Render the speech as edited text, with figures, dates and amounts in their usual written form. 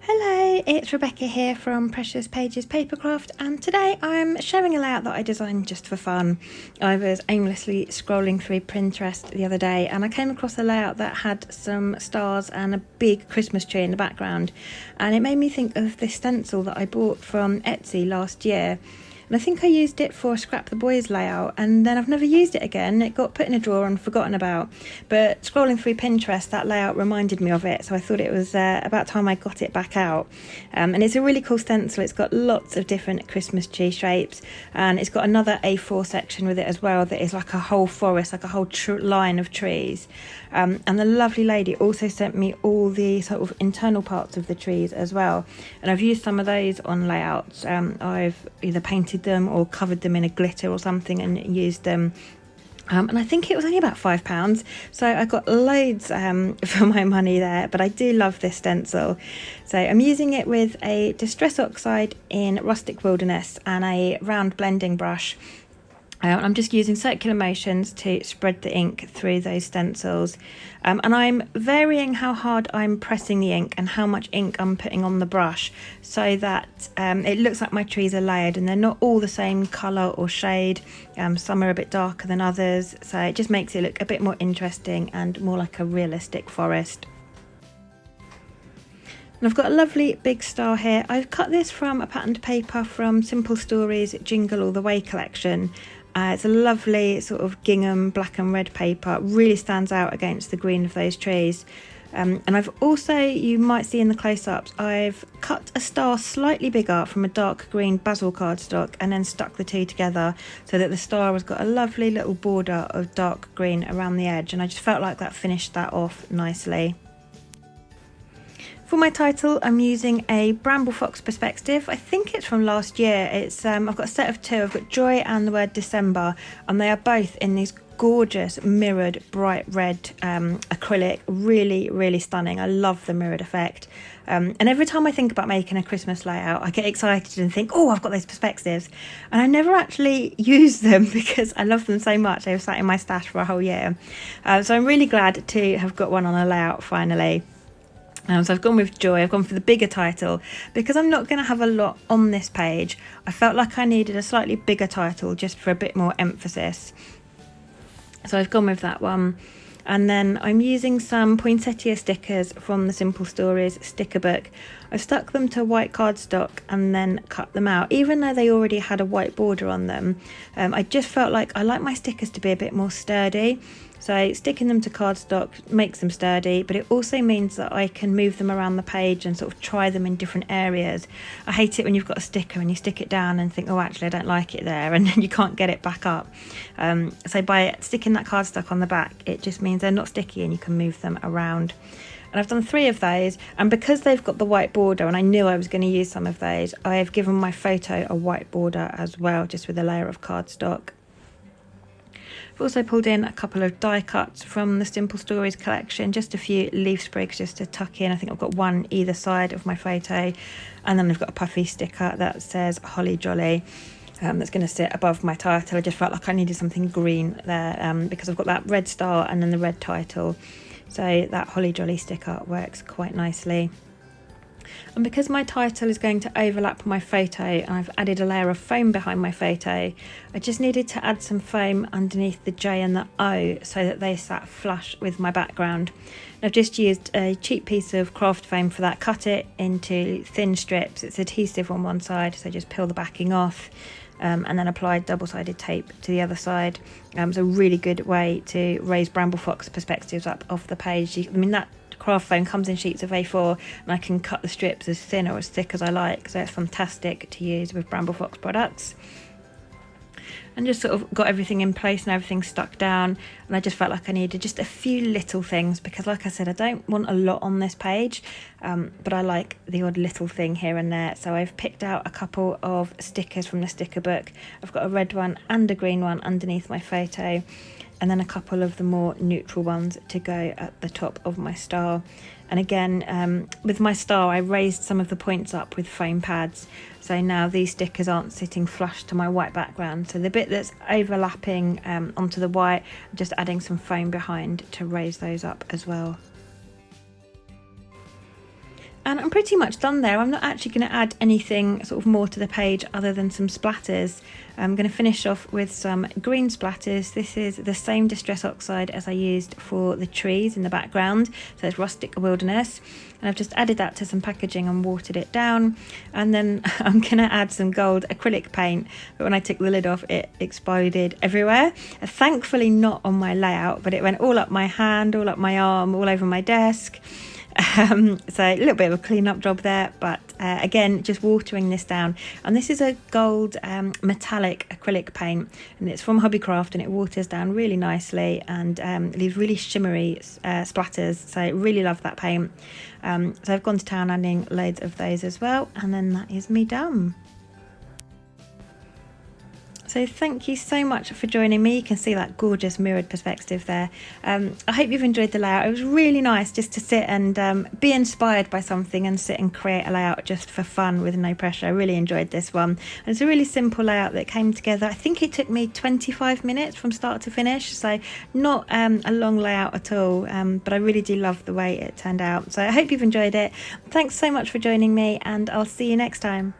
Hello, it's Rebecca here from Precious Pages Papercraft, and today I'm showing a layout that I designed just for fun. I was aimlessly scrolling through Pinterest the other day and I came across a layout that had some stars and a big Christmas tree in the background, and it made me think of this stencil that I bought from Etsy last year. And I think I used it for Scrap the Boys layout, and then I've never used it again. It got put in a drawer and forgotten about. But scrolling through Pinterest, that layout reminded me of it, so I thought it was about time I got it back out. And it's a really cool stencil. It's got lots of different Christmas tree shapes, and it's got another A4 section with it as well that is like a whole forest, like a whole line of trees. And the lovely lady also sent me all the sort of internal parts of the trees as well. And I've used some of those on layouts. I've either painted them or covered them in a glitter or something and used them. And I think it was only about £5, so I got loads for my money there, but I do love this stencil. So I'm using it with a Distress Oxide in Rustic Wilderness and a round blending brush. I'm just using circular motions to spread the ink through those stencils, and I'm varying how hard I'm pressing the ink and how much ink I'm putting on the brush so that it looks like my trees are layered and they're not all the same colour or shade. Some are a bit darker than others, so it just makes it look a bit more interesting and more like a realistic forest. And I've got a lovely big star here. I've cut this from a patterned paper from Simple Stories Jingle All the Way collection. It's a lovely sort of gingham black and red paper, really stands out against the green of those trees. And I've also, you might see in the close-ups, I've cut a star slightly bigger from a dark green basil cardstock and then stuck the two together so that the star has got a lovely little border of dark green around the edge, and I just felt like that finished that off nicely. For my title, I'm using a Bramble Fox perspective. I think it's from last year. It's I've got a set of two. I've got Joy and the word December, and they are both in these gorgeous mirrored bright red acrylic. Really stunning. I love the mirrored effect. And every time I think about making a Christmas layout, I get excited and think, oh, I've got those perspectives. And I never actually use them because I love them so much. They've sat in my stash for a whole year. So I'm really glad to have got one on a layout finally. So I've gone with Joy. I've gone for the bigger title because I'm not going to have a lot on this page. I felt like I needed a slightly bigger title just for a bit more emphasis. So I've gone with that one. And then I'm using some poinsettia stickers from the Simple Stories sticker book. I've stuck them to white cardstock and then cut them out, even though they already had a white border on them. I just felt like I like my stickers to be a bit more sturdy. So sticking them to cardstock makes them sturdy, but it also means that I can move them around the page and sort of try them in different areas. I hate it when you've got a sticker and you stick it down and think, oh, actually, I don't like it there, and then you can't get it back up. So by sticking that cardstock on the back, it just means they're not sticky and you can move them around. And I've done 3 of those, and because they've got the white border and I knew I was going to use some of those, I have given my photo a white border as well, just with a layer of cardstock. I've also pulled in a couple of die cuts from the Simple Stories collection, just a few leaf sprigs just to tuck in. I think I've got one either side of my photo, and then I've got a puffy sticker that says Holly Jolly. That's going to sit above my title. I just felt like I needed something green there because I've got that red star and then the red title, so that Holly Jolly sticker works quite nicely. And because my title is going to overlap my photo and I've added a layer of foam behind my photo, I just needed to add some foam underneath the J and the O so that they sat flush with my background. I've just used a cheap piece of craft foam for that, cut it into thin strips. It's adhesive on one side, so just peel the backing off. And then applied double-sided tape to the other side. It's a really good way to raise Bramble Fox perspectives up off the page. That craft foam comes in sheets of A4 and I can cut the strips as thin or as thick as I like, so it's fantastic to use with Bramble Fox products. And just sort of got everything in place and everything stuck down, and I just felt like I needed just a few little things because, like I said, I don't want a lot on this page, but I like the odd little thing here and there. So I've picked out a couple of stickers from the sticker book. I've got a red one and a green one underneath my photo, and then a couple of the more neutral ones to go at the top of my star. And again, with my star, I raised some of the points up with foam pads, so now these stickers aren't sitting flush to my white background. So the bit that's overlapping onto the white, I'm just adding some foam behind to raise those up as well. And I'm pretty much done there. I'm not actually going to add anything sort of more to the page other than some splatters. I'm going to finish off with some green splatters. This is the same Distress Oxide as I used for the trees in the background. So it's Rustic Wilderness. And I've just added that to some packaging and watered it down. And then I'm going to add some gold acrylic paint. But when I took the lid off, it exploded everywhere. Thankfully not on my layout, but it went all up my hand, all up my arm, all over my desk. So a little bit of a clean-up job there, but again, just watering this down. And this is a gold metallic acrylic paint, and it's from Hobbycraft, and it waters down really nicely and leaves really shimmery splatters. So I really love that paint. So I've gone to town adding loads of those as well, and then that is me done. So thank you so much for joining me. You can see that gorgeous mirrored perspective there. I hope you've enjoyed the layout. It was really nice just to sit and be inspired by something and sit and create a layout just for fun with no pressure. I really enjoyed this one. And it's a really simple layout that came together. I think it took me 25 minutes from start to finish, so not a long layout at all, but I really do love the way it turned out. So I hope you've enjoyed it. Thanks so much for joining me, and I'll see you next time.